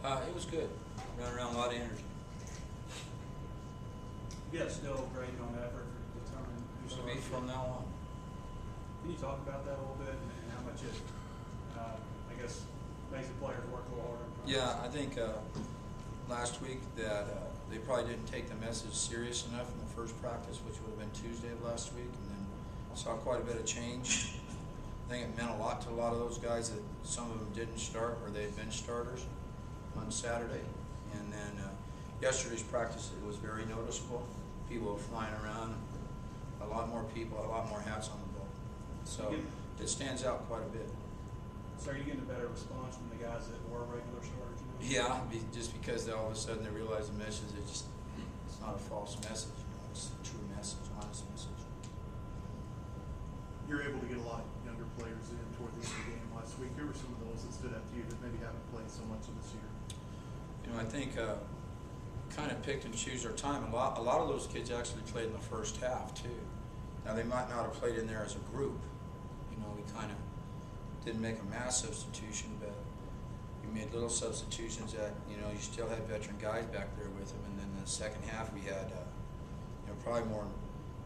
It was good. Ran around a lot of energy. You guys still grading on effort for determining who's It'll be from now on. Can you talk about that a little bit and how much it, I guess, makes the players work a little harder? Yeah, I think last week that they probably didn't take the message serious enough in the first practice, which would have been Tuesday of last week, and then saw quite a bit of change. I think it meant a lot to a lot of those guys that some of them didn't start or they had been starters on Saturday. And then yesterday's practice, it was very noticeable. People were flying around, a lot more people, a lot more hats on the ball. So it stands out quite a bit. So are you getting a better response from the guys that were regular starters? Yeah, just because all of a sudden they realize the message, it's not a false message, it's a true message, honest message. You're able to get a lot younger players in toward the end of the game last week. Who were some of those that stood out to you that maybe haven't played so much of this year? You know, I think kind of picked and choose our time. A lot of those kids actually played in the first half too. Now they might not have played in there as a group. You know, we kind of didn't make a mass substitution, but we made little substitutions that, you know, you still had veteran guys back there with them. And then the second half we had, you know, probably more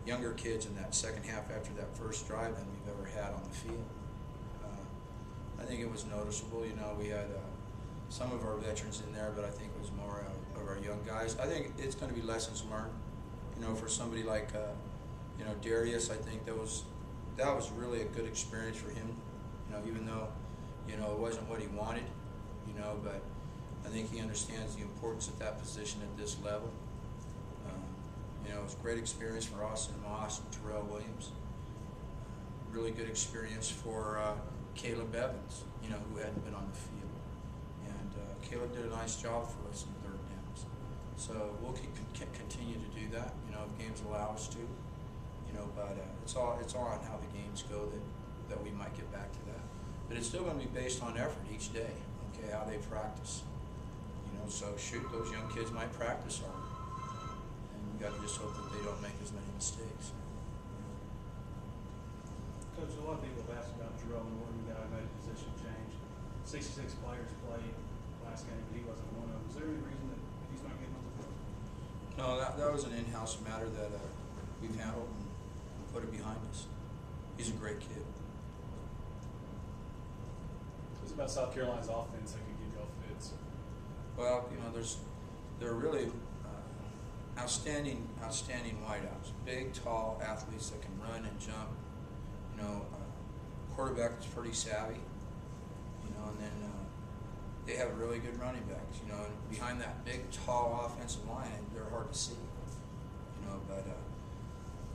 younger kids in that second half after that first drive than we've ever had on the field. I think it was noticeable. You know, we had some of our veterans in there, but I think it was more of our young guys. I think it's going to be lessons learned. You know, for somebody like, you know, Darius, I think that was really a good experience for him. You know, even though, you know, it wasn't what he wanted, you know, but I think he understands the importance of that position at this level. You know, it was a great experience for Austin Moss and Terrell Williams. Really good experience for Caleb Evans, you know, who hadn't been on the field. And Caleb did a nice job for us in third downs. So we'll continue to do that, you know, if games allow us to. You know, but it's all on how the games go that we might get back to that. But it's still going to be based on effort each day, okay, how they practice. You know, so shoot, those young kids might practice hard. And we got to just hope that they don't make as many mistakes. Coach, a lot of people have asked about Jerome Norton, the guy who made a position change. 66 players played last game, but he wasn't one of them. Is there any reason that he's not getting on the field? No, that was an in-house matter that we've handled and put it behind us. He's a great kid. What's about South Carolina's offense that could give y'all fits? Well, you know, they're really outstanding wideouts. Big, tall athletes that can run and jump. You know, quarterback is pretty savvy. You know, and then they have really good running backs. You know, and behind that big, tall offensive line, they're hard to see. You know, but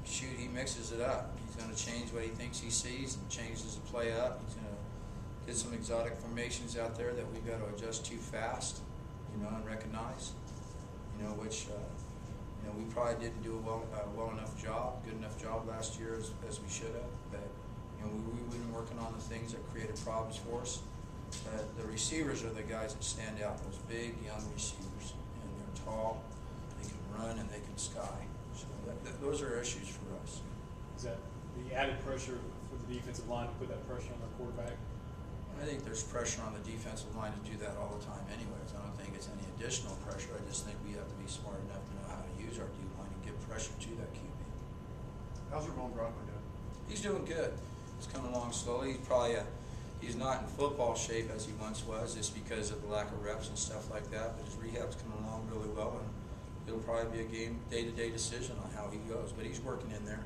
shoot, he mixes it up. He's going to change what he thinks he sees and changes the play up. He's going to get some exotic formations out there that we've got to adjust to fast. You know, and recognize. You know, which you know, we probably didn't do a good enough job last year as we should have. But you know, we've been working on the things that created problems for us. The receivers are the guys that stand out. Those big young receivers, and they're tall. They can run and they can sky. So those are issues for us. Is that the added pressure for the defensive line to put that pressure on the quarterback? I think there's pressure on the defensive line to do that all the time anyways. I don't think it's any additional pressure. I just think we have to be smart enough to know how to use our D-line and give pressure to that QB. How's Ramon Broadway doing? He's doing good. He's coming along slowly. He's not in football shape as he once was just because of the lack of reps and stuff like that, but his rehab's coming along really well, and it'll probably be a day-to-day decision on how he goes, but he's working in there.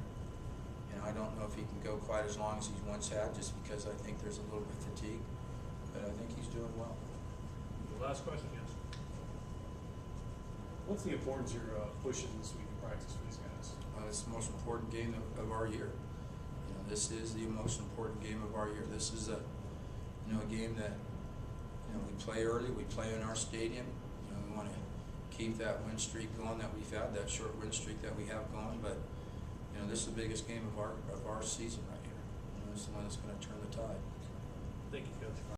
You know, I don't know if he can go quite as long as he's once had just because I think there's a little bit of fatigue, but I think he's doing well. The last question, yes. What's the importance you're pushing this week in practice for these guys? It's the most important game of our year. You know, this is the most important game of our year. This is a game that, you know, we play early, we play in our stadium. You know, we want to keep that win streak going that we've had, that short win streak that we have going. But you know, this is the biggest game of our season right here. You know, it's the one that's going to turn the tide. Thank you, Coach.